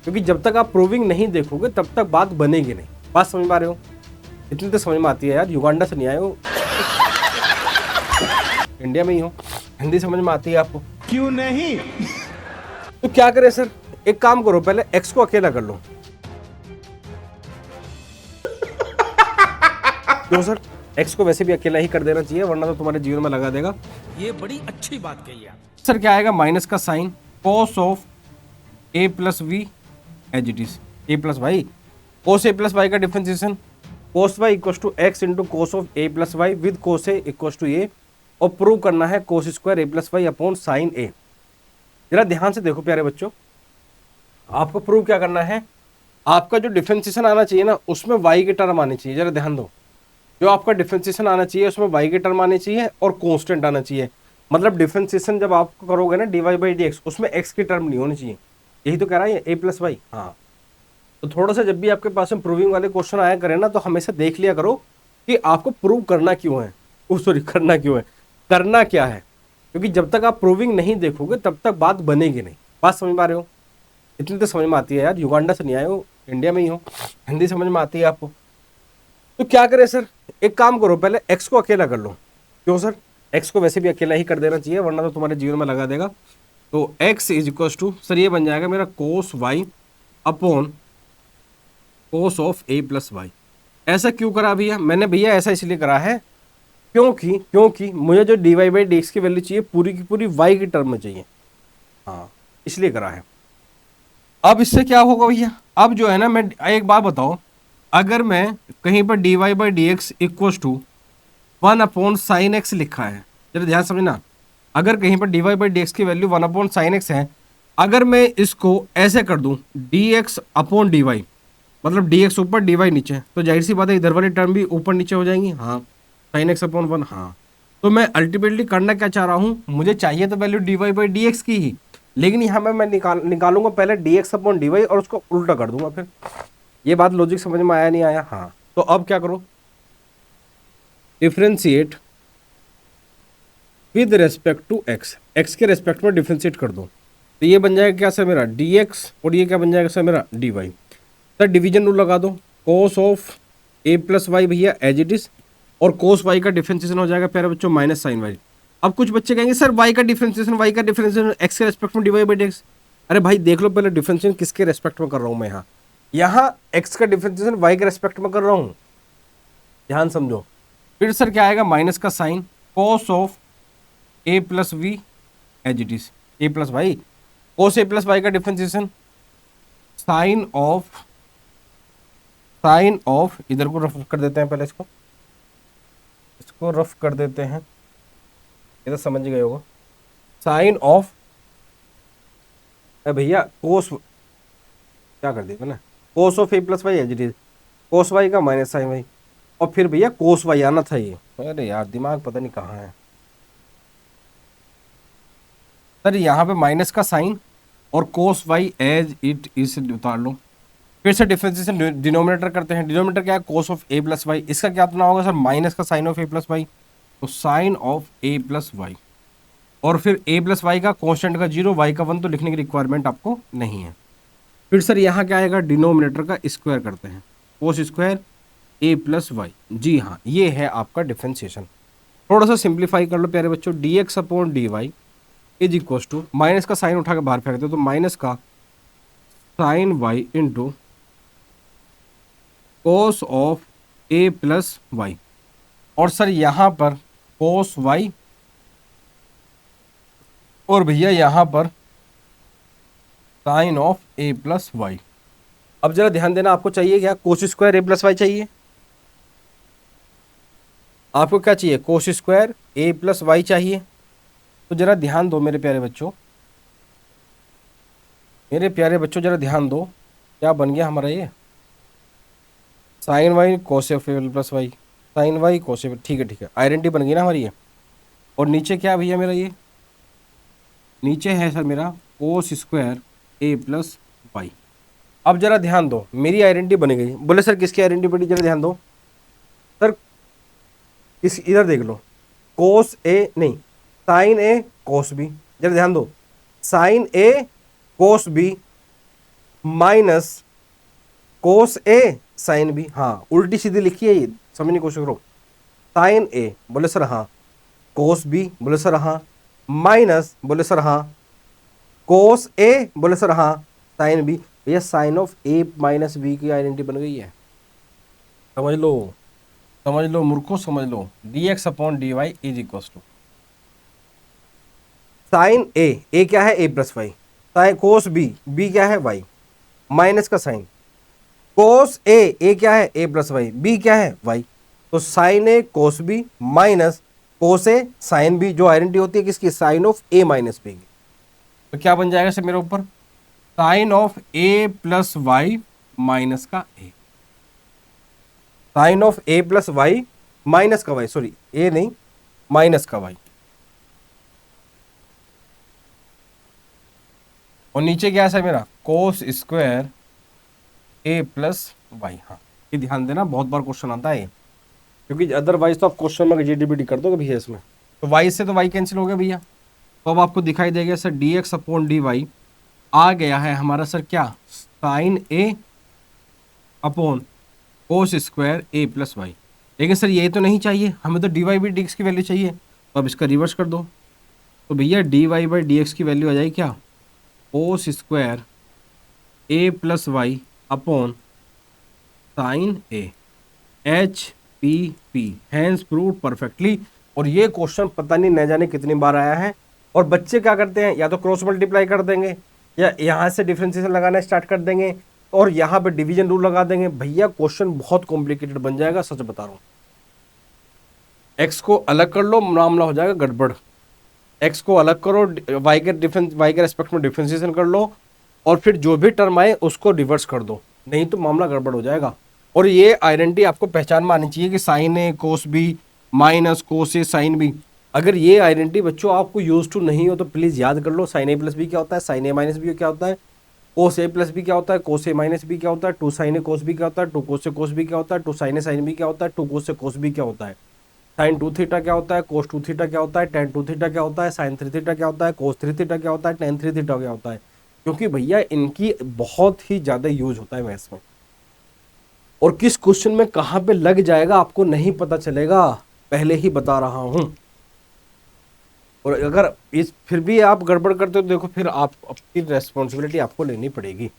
क्योंकि जब तक आप प्रूविंग नहीं देखोगे तब तक बात बनेगी नहीं। बात समझ पा रहे हो? इतनी तो समझ में आती है यार, युगांडा से नहीं आए हो, इंडिया में ही हो, हिंदी समझ में आती है आपको? क्यों नहीं? तो क्या करें सर, एक काम करो, पहले एक्स को अकेला कर लो। क्यों सर? एक्स को वैसे भी अकेला ही कर देना चाहिए, वरना तो तुम्हारे जीवन में लगा देगा। ये बड़ी अच्छी बात कही आप। सर क्या आएगा, माइनस का sine cos of a plus v as it is, a plus y, cos a plus y का differentiation, cos y equal to x into cos of a plus y with cos a equal to a, और prove करना है cos square a plus y upon sine a. जरा ध्यान से देखो प्यारे बच्चों, आपको प्रूव क्या करना है, आपका जो डिफरेंशिएशन आना चाहिए ना उसमें वाई की टर्म आनी चाहिए। जरा ध्यान दो, जो आपका डिफरेंशिएशन आना चाहिए उसमें वाई की टर्म आनी चाहिए और कांस्टेंट आना चाहिए। मतलब डिफरेंशिएशन जब आप करोगे ना d y by d x, उसमें एक्स की टर्म नहीं होनी चाहिए। यही तो कह रहा है ए प्लस वाई। हाँ, तो थोड़ा सा जब भी आपके पास में प्रूविंग वाले क्वेश्चन आया करें ना, तो हमेशा देख लिया करो कि आपको प्रूव करना क्यों है, सॉरी करना क्यों है, करना क्या है। क्योंकि जब तक आप प्रूविंग नहीं देखोगे तब तक बात बनेगी नहीं। बात समझ पा रहे हो? इतनी तो समझ में आती है यार, युगांडा से नहीं आए हो, इंडिया में ही हो, हिंदी समझ में आती है आपको? तो क्या करें सर, एक काम करो, पहले एक्स को अकेला कर लो। क्यों सर? एक्स को वैसे भी अकेला ही कर देना चाहिए, वरना तो तुम्हारे जीवन में लगा देगा। तो x is equal to sir ये बन जाएगा मेरा cos y upon cos of a plus y. ऐसा क्यों करा भैया मैंने? भैया ऐसा इसलिए करा है क्योंकि मुझे जो d y by d x की वैल्यू चाहिए पूरी की पूरी वाई की टर्म में चाहिए। हाँ, इसलिए करा है। अब इससे क्या होगा भैया, अब जो है ना, मैं एक बात बताओ, अगर मैं कहीं पर d y by d x equal to 1 upon sine x लिखा है, जरा ध्यान समझना, अगर कहीं पर d y by d x की वैल्यू 1 अपॉन साइन एक्स है, अगर मैं इसको ऐसे कर दूं d x upon d y, मतलब डी एक्स ऊपर डी वाई नीचे, तो जाहिर सी बात है इधर वाली टर्म भी ऊपर नीचे हो जाएंगी। हाँ, साइन एक्स अपॉन 1। हाँ, तो मैं अल्टीमेटली करना क्या चाह रहा हूँ, मुझे चाहिए तो value d y by d x की ही, लेकिन यहाँ मैं निकालूंगा पहले d x upon d y और उसको उल्टा कर दूंगा। फिर ये बात लॉजिक समझ में आया नहीं आया? हाँ, तो अब क्या करो, differentiate with respect to x, x के रेस्पेक्ट में डिफ्रेंशिएट कर दो, तो ये बन जाएगा क्या सर मेरा डी एक्स, और ये क्या बन जाएगा सर मेरा d y. Sir division rule लगा दो, cos of a plus y भैया एज इट इज, और कोस वाई का डिफरेंशिएशन हो जाएगा प्यारे बच्चों माइनस साइन वाई। अब कुछ बच्चे कहेंगे सर वाई का डिफरेंशिएशन एक्स के रेस्पेक्ट में d y by d x. अरे भाई देख लो पहले डिफरेंशिएशन किसके रेस्पेक्ट में कर रहा हूँ मैं, यहाँ एक्स का डिफरेंशिएशन वाई के रेस्पेक्ट में कर रहा हूँ, ध्यान समझो। फिर सर क्या आएगा, माइनस का sine cos of a plus v as it is, a plus y, cos a plus y का डिफरेंशिएशन साइन ऑफ इधर को रफ कर देते हैं, पहले इसको रफ कर देते हैं, ये तो समझ गए होगा, साइन ऑफ भैया कोस, क्या कर दिया मैंने, cos of a plus y as it is, cos y का माइनस साइन वाई, और फिर भैया कोस वाई आना था ये। अरे यार दिमाग पता नहीं कहाँ है सर, यहाँ पे माइनस का साइन और cos Y as it is उतार लो। फिर से डिफरेंशिएशन डिनोमिनेटर करते हैं, डिनोमिनेटर क्या है, cos of a plus y, इसका क्या अपना होगा सर माइनस का sine of a plus y, तो sine of a plus y, और फिर ए प्लस वाई का कांस्टेंट का 0 वाई का 1 तो लिखने की रिक्वायरमेंट आपको नहीं है। फिर सर यहाँ क्या आएगा, डिनोमिनेटर का स्क्वायर करते हैं, कोस स्क्वायर ए प्लस वाई। जी हाँ, ये है आपका डिफरेंशिएशन। थोड़ा सा सिंप्लीफाई कर लो प्यारे बच्चों, d x upon d y is equal to, minus का साइन उठा के बाहर फेंक दो, तो माइनस का sine y into cos of a plus y, और सर यहाँ पर कोस वाई, और भैया यहाँ पर sine of a plus y. अब जरा ध्यान देना, आपको चाहिए क्या, cos square a plus y चाहिए, आपको क्या चाहिए, cos square a plus y चाहिए। तो जरा ध्यान दो मेरे प्यारे बच्चों, जरा ध्यान दो, क्या बन गया हमारा ये, sine y cos of a plus y, sine y cos, ठीक है, आइडेंटिटी बन गई ना हमारी ये। और नीचे क्या भैया मेरा, ये नीचे है सर मेरा cos square a plus y. अब जरा ध्यान दो, मेरी आइडेंटिटी बन गई। बोले सर किसकी आइडेंटिटी बनी, जरा ध्यान दो सर, इस इधर देख लो, कोस ए नहीं, साइन ए कोस बी, जरा ध्यान दो, sign a cos b minus cos a sine B. हाँ उल्टी सीधी लिखी है, ये समझने की कोशिश करो। साइन ए बोले सर हाँ, कोस बी बोले सर हाँ, माइनस बोले सर हाँ, कोस ए बोले सर हाँ, साइन बी। भैया sine of a minus b की आइडेंटिटी बन गई है, समझ लो, समझ लो मूर्खो, समझ लो। D x upon d y is equal to sine a क्या है, a plus y, sine cos b, b क्या है वाई, माइनस का साइन कोस ए क्या है, ए प्लस वाई, बी क्या है वाई। तो sine a cos b minus cos a sine b, जो आइडेंटिटी होती है किसकी, sine of a minus b की। तो क्या बन जाएगा सर मेरे ऊपर, sine of a plus y minus का a, sine of a plus y minus का वाई, सॉरी ए नहीं माइनस का वाई। और नीचे क्या है मेरा, cos square a plus y. हाँ ये ध्यान देना, बहुत बार क्वेश्चन आता है, क्योंकि अदरवाइज तो आप क्वेश्चन में जीडीबीडी कर दोगे भैया इसमें। तो वाई से तो वाई कैंसिल हो गया भैया, तो अब आपको दिखाई देगा sir d x upon d y आ गया है हमारा सर क्या, sine a upon cos square a plus y. लेकिन सर ये तो नहीं चाहिए, हमें तो d y by d x की वैल्यू चाहिए, तो अब इसका रिवर्स कर दो। तो भैया d y by d x की वैल्यू आ जाएगी क्या, cos square a plus y upon sine a, H P P, hence prove perfectly. और ये क्वेश्चन पता नहीं न जाने कितनी बार आया है, और बच्चे क्या करते हैं, या तो क्रॉस मल्टीप्लाई कर देंगे, या यहाँ से डिफरेंशिएशन लगाना स्टार्ट कर देंगे, और यहाँ पे डिवीजन रूल लगा देंगे। भैया क्वेश्चन बहुत कॉम्प्लिकेटेड बन जाएगा, सच बता रहा हूँ। एक्स को अलग कर लो, मामला हो जाएगा गड़बड़। एक्स को अलग करो, वाई के रेस्पेक्ट में डिफरेंशिएशन कर लो, और फिर जो भी टर्म आए उसको रिवर्स कर दो, नहीं तो मामला गड़बड़ हो जाएगा। और ये आइडेंटिटी आपको पहचान में आनी चाहिए कि sign a cos b minus cos a sine B. अगर ये आइडेंटिटी बच्चों आपको यूज टू नहीं हो तो प्लीज़ याद कर लो, साइन ए प्लस बी क्या होता है, साइन ए माइनस बी क्या होता है, कोस ए प्लस बी क्या होता है, कोस ए माइनस बी क्या होता है, two sine a cos b क्या होता है, to cos A cos b क्या होता है, two sine a sine b क्या होता है, to cos A cos b क्या होता है, साइन टू थीटा क्या होता है, कोस टू थीटा क्या होता है, टेन टू थीटा क्या होता है, साइन थ्री थीटा क्या होता है, कोस थ्री थीटा क्या होता है, टेन थ्री थीटा क्या होता है। क्योंकि भैया इनकी बहुत ही ज़्यादा यूज होता है मैथ्स में, और किस क्वेश्चन में कहाँ पे लग जाएगा आपको नहीं पता चलेगा, पहले ही बता रहा हूँ। और अगर इस फिर भी आप गड़बड़ करते हो, देखो फिर आप अपनी रेस्पॉन्सिबिलिटी आपको लेनी पड़ेगी।